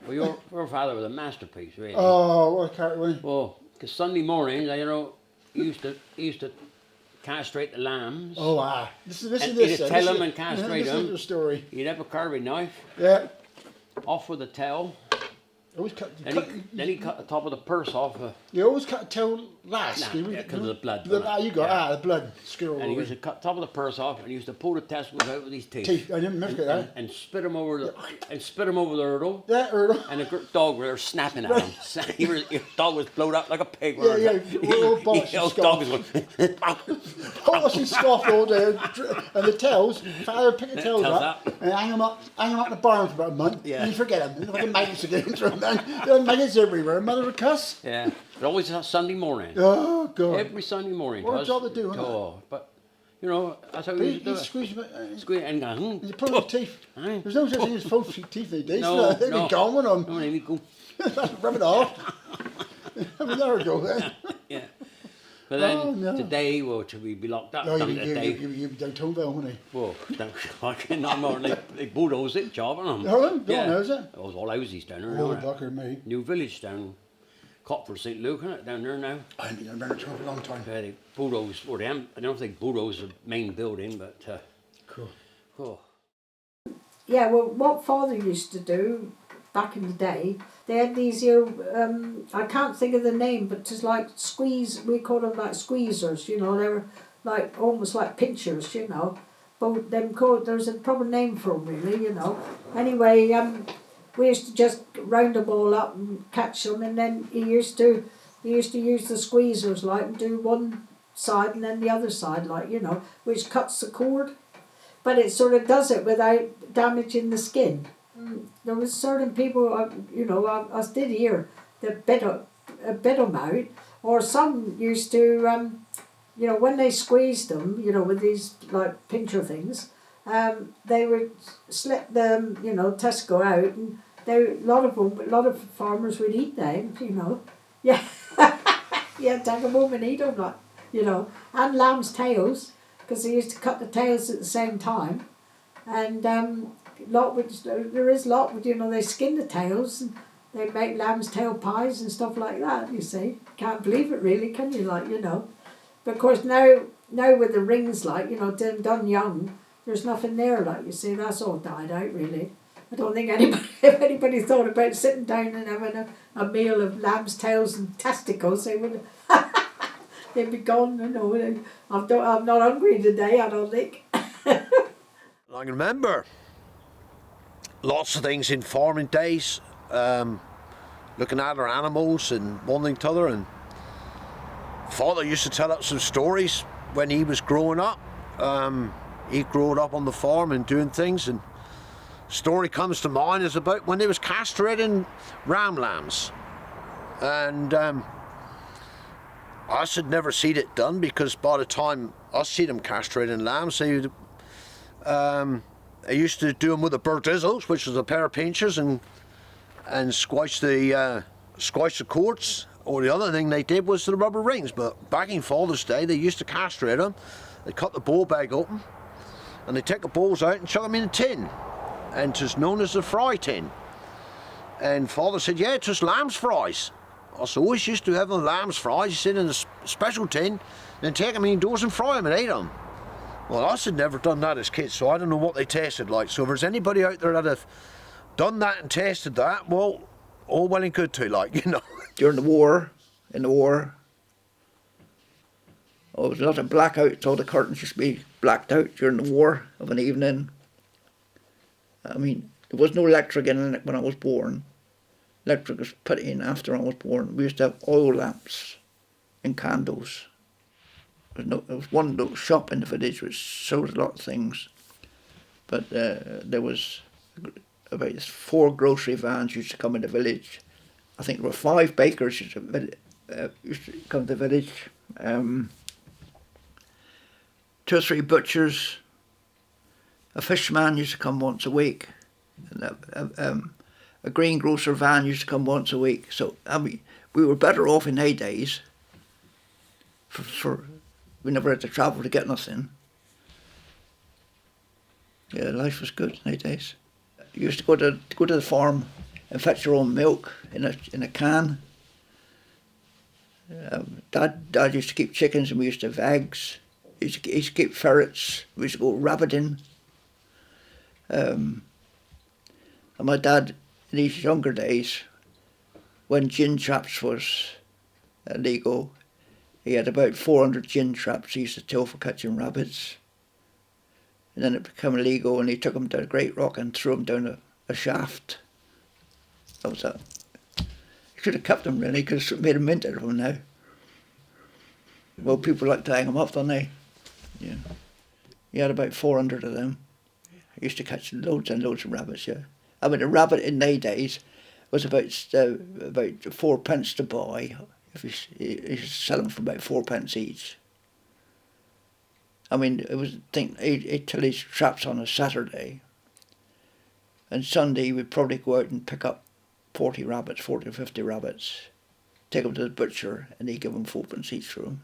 Well, your father was a masterpiece, really. Oh, what a character. Well, because Sunday mornings, he used to castrate the lambs. Oh, this is And this. he'd tell them and castrate this them. is the story. He'd have a carving knife, Yeah. off with the tail. Always cut. Then he cut the top of the purse off. You always cut the tail last. Because of the blood. You got the blood. Squirrel. And he used to cut the top of the purse off, and he used to pull the testicles out with his teeth. I didn't remember that. And spit them over the hurdle. Yeah, hurdle. And the dog were snapping at him. The dog was blowed up like a pig. Yeah. All bollocks and dog was going. Bollocks and scoff all day, and the tails. Father pick the tails up and hang them up in the barn for about a month. Yeah. And you forget them. Like maggots again. There are maggots everywhere. Mother would cuss. Yeah, but always on Sunday morning. Oh God. Every Sunday morning. What a job to do, isn't it? Oh, but you know, that's how we used to do it. Squeeze and go. You pull his teeth. There's no such thing as false teeth these days. No, They'd be gone with them. No, they go. Rub it off. I mean, there we go then. Yeah. But then today, well, should we be locked up? No, you down Toneville, wouldn't he? Well, I cannot more. They bulldoze it, job on them. Oh, don't know, is it? It was all houses down there. Oh, Bucker, me. New village down Copford, St. Luke, isn't it? Down there now. I haven't been around for a long time. Yeah, they bulldoze for them. I don't think bulldoze the main building, but cool. Oh. Yeah, well, what Father used to do back in the day, they had these here, I can't think of the name, but just like we call them like squeezers, they were like almost like pinchers, but there's a proper name for them really, Anyway, we used to just round them all up and catch them, and then he used to use the squeezers like and do one side and then the other side like, which cuts the cord, but it sort of does it without damaging the skin. There was certain people, I did hear that bit them out, or some used to, when they squeezed them, with these like pincher things, they would slip them, testicle out, and a lot of farmers would eat them, yeah, yeah, take them home and eat them, like, and lamb's tails, because they used to cut the tails at the same time, and there is they skin the tails and they make lamb's tail pies and stuff like that, you see. Can't believe it really, can you, But of course now with the rings, done young, there's nothing there, you see, that's all died out really. I don't think if anybody thought about sitting down and having a meal of lamb's tails and testicles, they would they'd be gone, I'm not hungry today, I don't think. I can remember lots of things in farming days, looking at our animals and one thing to other, and Father used to tell us some stories when he was growing up. He grew up on the farm and doing things, and story comes to mind is about when they was castrating ram lambs, and I should never seen it done, because by the time I see them castrating lambs, they used to do them with the Bertizzles, which was a pair of pinchers, and squash the cords. Or the other thing they did was the rubber rings. But back in Father's day, they used to castrate them. They cut the bull bag open, and they take the bulls out and chuck them in a tin, and it's known as the fry tin. And Father said, yeah, it's just lamb's fries. I always used to have the lamb's fries. He said, in a special tin, and take them indoors and fry them and eat them. Well, us had never done that as kids, so I don't know what they tasted like. So if there's anybody out there that have done that and tasted that, well, all well and good too, During the war, there was a lot of blackouts. All the curtains used to be blacked out during the war of an evening. I mean, there was no electric in it when I was born. Electric was put in after I was born. We used to have oil lamps and candles. There was one little shop in the village which sold a lot of things, but there was about 4 grocery vans used to come in the village. I think there were 5 bakers used to come to the village. 2 or 3 butchers. A fishman used to come once a week. And a greengrocer van used to come once a week. So I mean, we were better off in heydays. For we never had to travel to get nothing. Yeah, life was good in heydays. You used to go to the farm and fetch their own milk in a can. Dad used to keep chickens, and we used to have eggs. He used to keep ferrets. We used to go rabbiting. And my dad, in his younger days, when gin traps was illegal, he had about 400 gin traps he used to tell for catching rabbits. And then it became illegal, and he took them to Great Rock and threw them down a shaft. That was that. He should have kept them, really, because it made a mint out of them now. Well, people like to hang them up, don't they? Yeah. He had about 400 of them. He used to catch loads and loads of rabbits, yeah. I mean, a rabbit in their days was about 4 pence to buy. If he's selling them for about 4 pence each. I mean, it was, he'd tell his traps on a Saturday. And Sunday he would probably go out and pick up 40 or 50 rabbits, take them to the butcher, and he'd give them 4 pence each for them.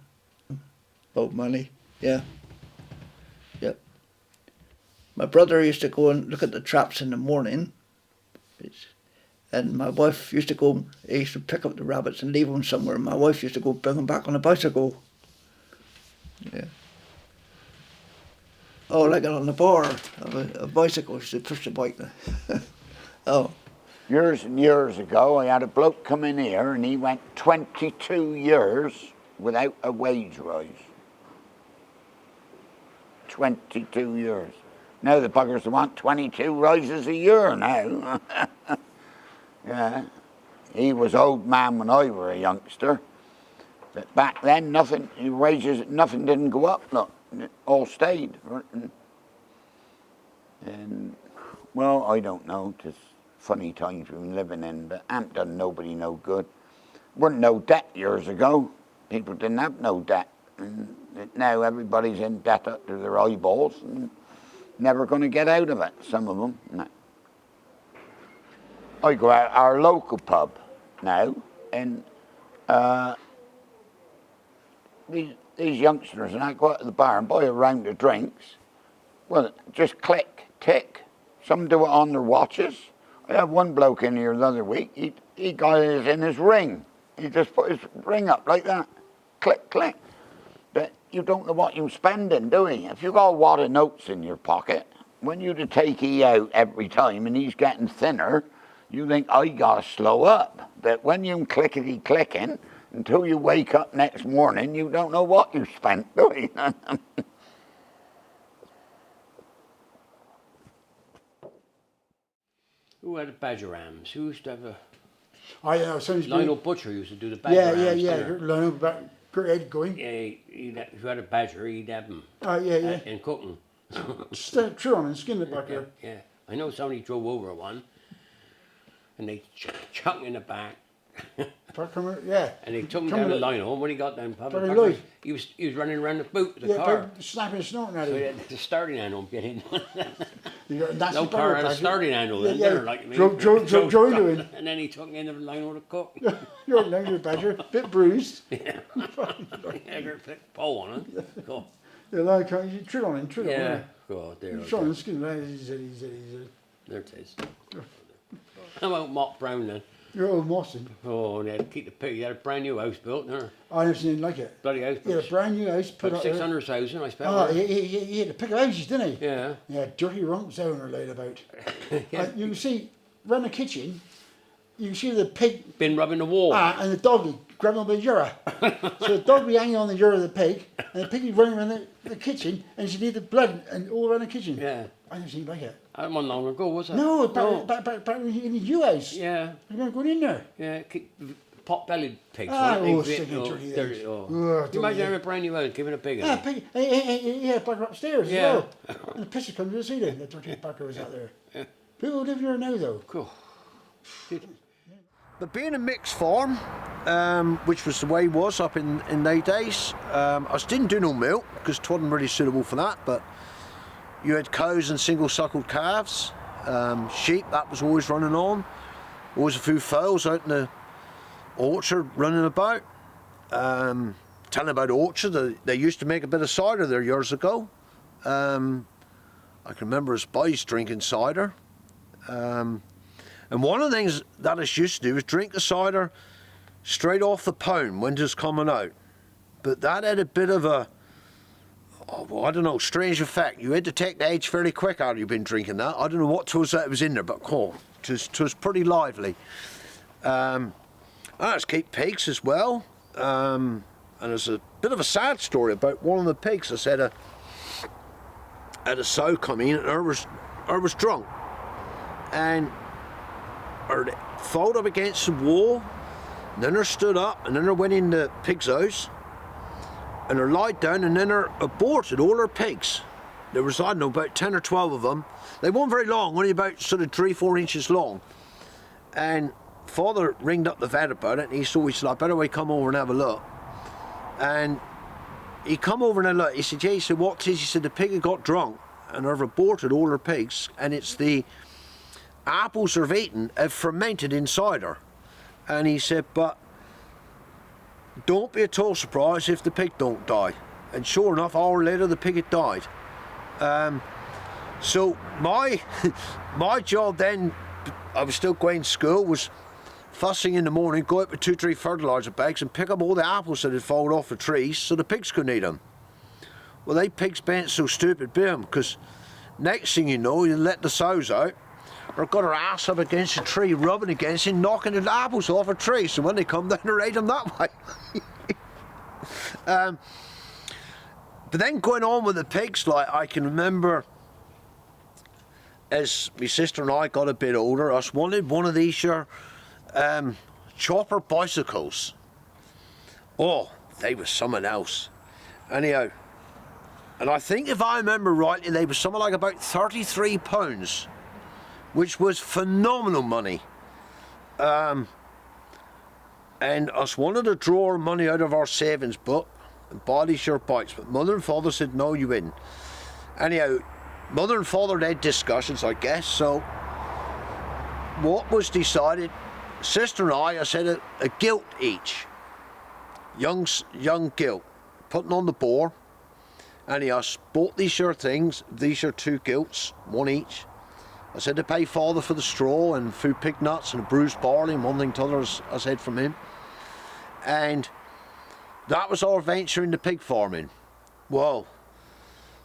Old money, yeah. Yep. My brother used to go and look at the traps in the morning, and my wife used to go, he used to pick up the rabbits and leave them somewhere, and my wife used to go bring them back on a bicycle. Yeah. Oh, like it on the bar of a bicycle, she pushed the bike there. Oh. Years and years ago, I had a bloke come in here and he went 22 years without a wage rise. 22 years. Now the buggers want 22 rises a year now. Yeah. He was old man when I were a youngster. But back then, nothing didn't go up, look. It all stayed. And well, I don't know, just funny times we've been living in, but ain't done nobody no good. Weren't no debt years ago. People didn't have no debt. And now everybody's in debt up to their eyeballs and never going to get out of it, some of them. No. I go out our local pub now, and these youngsters and I go out to the bar and buy a round of drinks. Well, just click, tick. Some do it on their watches. I had one bloke in here the other week, he got it in his ring. He just put his ring up like that. Click, click. But you don't know what you're spending, do you? If you got a wad of notes in your pocket, when you to take he out every time and he's getting thinner, you think, I gotta slow up. But when you're clickety-clicking, until you wake up next morning, you don't know what you spent, do you? Who had the badger rams? Who used to have a... I know, sounds Lionel good. Butcher used to do the badger rams. Yeah. Lionel, great head going. Yeah, if you had a badger, he'd have them. Oh, yeah. And cooking. Just chew on and skin it back here. Yeah. I know somebody drove over one, and they chucked in the back. Yeah. And they took him down the line home. When he got down public, Very light. he was running around the boot of the car. Snapping and snorting at So he him. had the starting handle get in. You got a nasty No car had a pack. starting handle then, Yeah. they're like me. Joe into it. And then he took me into the line with a cook. You're a lousy badger, bit bruised. Yeah, I got a pole on it. Cool. Yeah, like, you chew on him, Yeah. Oh, there. Chew on the skin, easy. There it is. How about Mott Brown then? You're old Mawson. Oh, and they had to keep the pig. He had a brand new house built there. I never seen anything like it. Bloody house He had built. a brand new house put About up there. 600,000 I spent. Oh, on it. he had to pick houses, didn't he? Yeah. Yeah, dirty rumps owner laid about. Yeah. You can see, round the kitchen, you can see the pig Been rubbing the wall. and the dog grabbing on the euro. So the dog would be hanging on the euro of the pig, and the pig would be running around the kitchen, and she'd need the blood and all around the kitchen. Yeah. I never seen anything like it. That wasn't long ago, was it? No, No. back in the new house. Yeah. You weren't going in there. Yeah. Pot-bellied pigs. Ah, weren't they? oh, stinking dirty dirty, things. oh. Ugh, Can you imagine dirty. having a brand new house, giving a pig Yeah, a pig. He had a bugger upstairs Yeah. as well. And the pisser come to the ceiling. The dirty bugger was out there. Yeah. People live there now, though. Cool. But being a mixed farm, which was the way it was up in their days, I didn't do no milk because it wasn't really suitable for that, but you had cows and single suckled calves, sheep, that was always running on, always a few fowls out in the orchard running about. Telling about orchard, they used to make a bit of cider there years ago. I can remember us boys drinking cider. And one of the things that us used to do was drink the cider straight off the pound when it was coming out. But that had a bit of a, I don't know, strange effect. You had to take the edge fairly quick after you've been drinking that. I don't know what twas that was in there, but cool. It was pretty lively. I just keep pigs as well. And there's a bit of a sad story about one of the pigs. I said had a sow come in and her was drunk. And her fought up against the wall, and then her stood up, and then her went in the pig's house, and her lied down, and then her aborted all her pigs. There was, I don't know, about 10 or 12 of them. They weren't very long, only about sort of 3-4 inches long. And Father ringed up the vet about it, and he said, I better we come over and have a look. And he come over and had a look. He said, yeah, he said, what is? He said, the pig had got drunk, and I've aborted all her pigs, and it's the apples they've eaten have fermented inside her. And he said, but don't be at all surprised if the pig don't die. And sure enough, an hour later the pig had died. So my job then, I was still going to school, was fussing in the morning, go out with 2-3 fertiliser bags and pick up all the apples that had fallen off the trees so the pigs couldn't eat them. Well, they pigs bent so stupid by them, because next thing you know, you let the sows out, or got her ass up against a tree, rubbing against it, knocking the apples off a tree. So when they come down, they ate them that way. But then going on with the pigs, like I can remember, as my sister and I got a bit older, us wanted one of these chopper bicycles. Oh, they were something else. Anyhow, and I think if I remember rightly, they were something like about £33. Which was phenomenal money. And us wanted to draw our money out of our savings book and buy these your bikes, but Mother and Father said, no, you wouldn't. Anyhow, Mother and Father had discussions, I guess, so what was decided, Sister and I said a gilt each. Young gilt, putting on the boar. Anyhow, bought these your things, these your 2 gilts, 1 each. I said to pay Father for the straw and food pig nuts and bruised barley and one thing to other, I said from him. And that was our venture into pig farming. Well,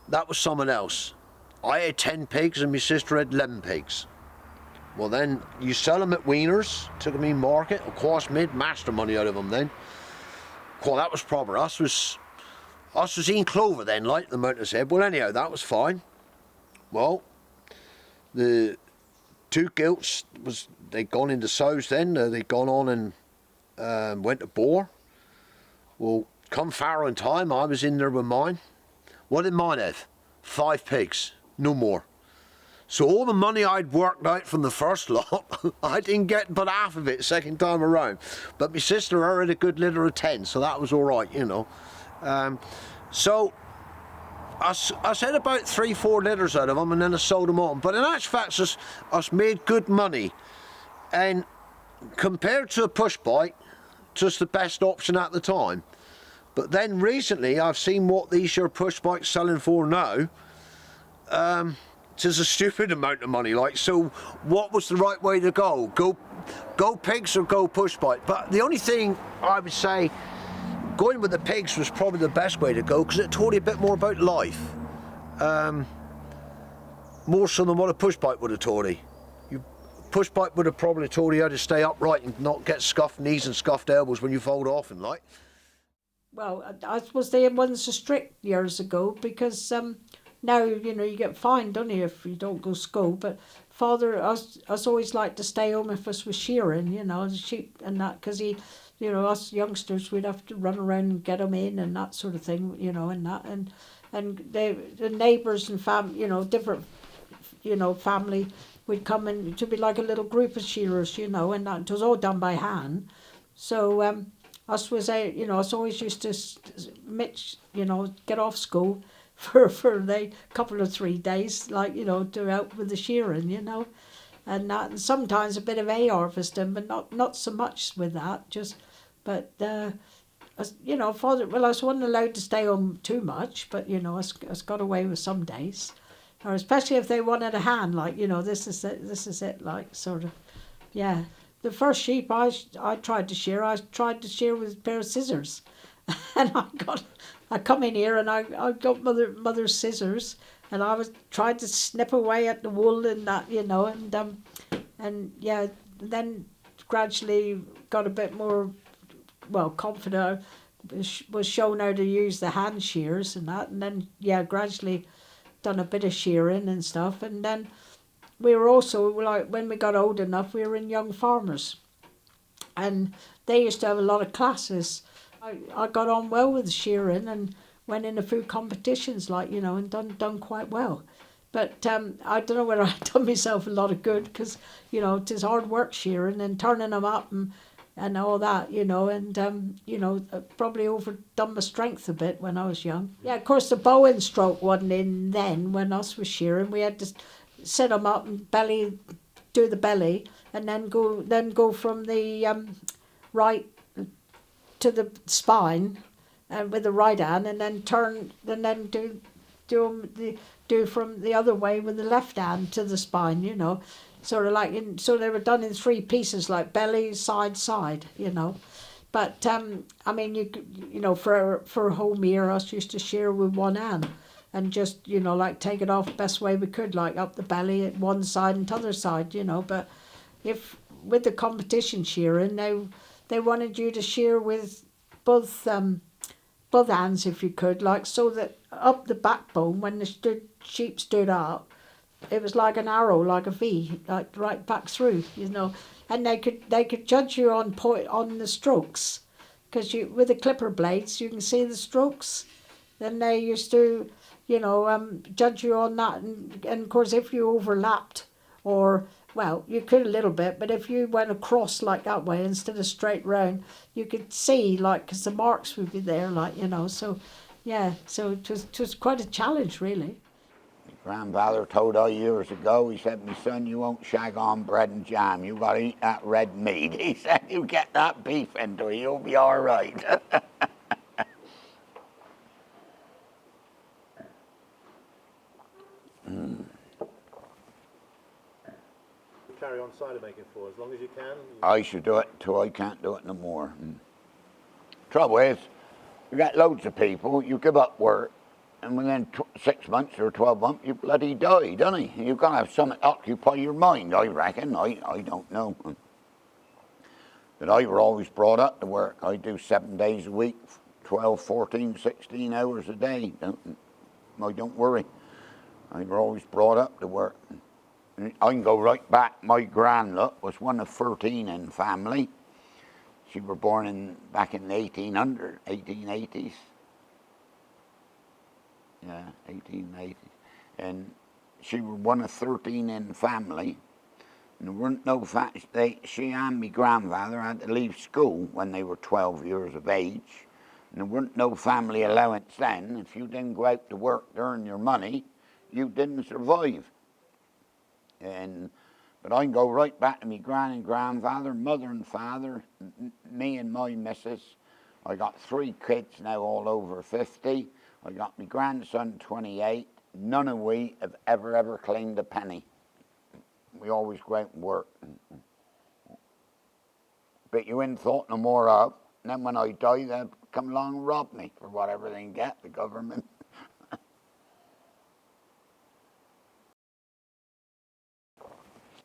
that was someone else. I had 10 pigs and my sister had 11 pigs. Well then, you sell them at Wieners, took them in market, of course made master money out of them then. Well, that was proper. Us was eating clover then, like the mountain said. Well anyhow, that was fine. Well, the 2 gilts, they'd gone into sows then, they'd gone on and went to boar. Well, come farrowing time, I was in there with mine. What did mine have? 5 pigs, no more. So all the money I'd worked out from the first lot, I didn't get but half of it second time around. But my sister had a good litter of 10, so that was all right, you know. So I had about 3-4 litres out of them, and then I sold them on. But in actual fact, us made good money. And compared to a push bike, just the best option at the time. But then recently, I've seen what these your push bikes selling for now. It's a stupid amount of money. Like, so what was the right way to go? Go pigs or go push bike? But the only thing I would say, going with the pigs was probably the best way to go, because it taught you a bit more about life. More so than what a push bike would have taught you. Push bike would have probably taught you how to stay upright and not get scuffed knees and scuffed elbows when you fold off and like. Well, I suppose they ones are strict years ago, because now, you know, you get fined, don't you, if you don't go to school. But Father, us always liked to stay home if us was shearing, you know, the sheep and that, because he, you know, us youngsters, we'd have to run around and get them in and that sort of thing, you know, and that, and the neighbours and you know, different, you know, family would come in to be like a little group of shearers, you know, and that, it was all done by hand. So us was you know, us always used to you know, get off school for the couple of 3 days, like, you know, to help with the shearing, you know, and that, and sometimes a bit of hay harvesting, but not so much with that, just, but you know, Father, well, I wasn't allowed to stay home too much, but, you know, I got away with some days, or especially if they wanted a hand, like, you know, this is it, like, sort of, Yeah. The first sheep I tried to shear with a pair of scissors. And I come in here and I got mother's scissors and I was trying to snip away at the wool and that, you know, and yeah, then gradually got a bit more, well, confident. Was shown how to use the hand shears and that, and then yeah, gradually done a bit of shearing and stuff, and then we were also like when we got old enough, we were in Young Farmers, and they used to have a lot of classes. I got on well with shearing and went in a few competitions, like, you know, and done quite well. But I don't know whether I done myself a lot of good because, you know, it is hard work shearing and turning them up and all that, you know, and, you know, probably overdone my strength a bit when I was young. Yeah, of course, the bow and stroke wasn't in then when us was shearing. We had to set them up and do the belly, and then go from the right to the spine with the right hand, and then turn, and then do from the other way with the left hand to the spine, you know, sort of like so they were done in 3 pieces, like belly, side, you know. But I mean, you know, for a whole meal, us used to shear with one hand, and just, you know, like take it off best way we could, like up the belly at one side and t'other side, you know. But if with the competition shearing, they wanted you to shear with both hands if you could, like so that up the backbone when the sheep stood up, it was like an arrow, like a V, like right back through, you know. And they could judge you on the strokes, because you with the clipper blades you can see the strokes. Then they used to, you know, judge you on that, and of course if you overlapped, or well, you could a little bit, but if you went across like that way instead of straight round, you could see, like, because the marks would be there, like, you know. So, yeah, so it was quite a challenge, really. Grandfather told I years ago, he said, "My son, you won't shag on bread and jam. You got to eat that red meat." He said, "You get that beef into it, you'll be all right." Carry on cider making for as long as you can. I should do it till I can't do it no more. Trouble is, you got loads of people, you give up work, and within 6 months or 12 months, you bloody die, don't you? You've got to have something to occupy your mind, I reckon. I don't know. But I were always brought up to work. I do 7 days a week, 12, 14, 16 hours a day. I don't worry. I were always brought up to work. I can go right back. My grandmother was one of 13 in the family. She were born back in the 1880s. Yeah, 1880s. And she were one of 13 in the family. And there weren't no she and my grandfather had to leave school when they were 12 years of age. And there weren't no family allowance then. If you didn't go out to work to earn your money, you didn't survive. But I can go right back to my gran and grandfather, mother and father, me and my missus. I got 3 kids now, all over 50. I got my grandson, 28. None of we have ever claimed a penny. We always go out and work. But you ain't thought no more of. And then when I die, they'll come along and rob me for whatever they can get, the government.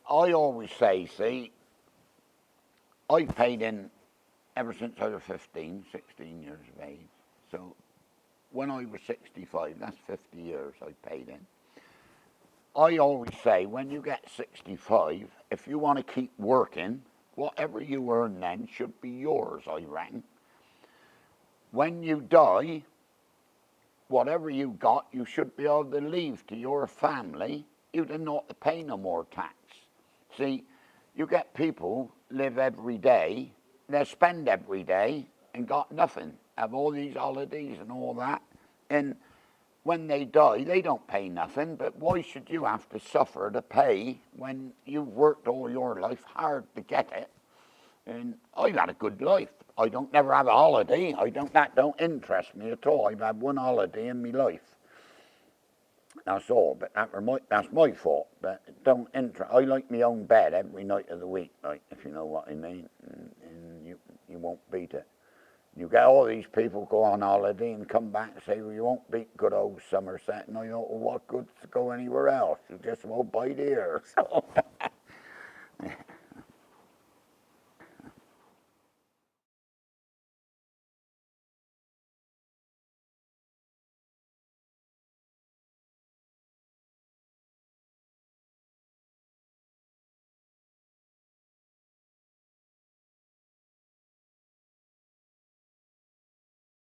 I always say, see, I paid in ever since I was 15, 16 years of age. So when I was 65, that's 50 years I paid in. I always say, when you get 65, if you want to keep working, whatever you earn then should be yours, I reckon. When you die, whatever you got, you should be able to leave to your family. You do not have to pay no more tax. See, you get people live every day, they spend every day and got nothing, have all these holidays and all that, and when they die, they don't pay nothing. But why should you have to suffer to pay when you've worked all your life hard to get it? And I've had a good life. I don't never have a holiday. That don't interest me at all. I've had one holiday in my life. That's all, but that's my fault. But don't I like my own bed every night of the week, like, if you know what I mean, and you won't beat it. You get all these people go on holiday and come back and say, well, you won't beat good old Somerset. And I know, well, what good to go anywhere else? You just won't bite here. So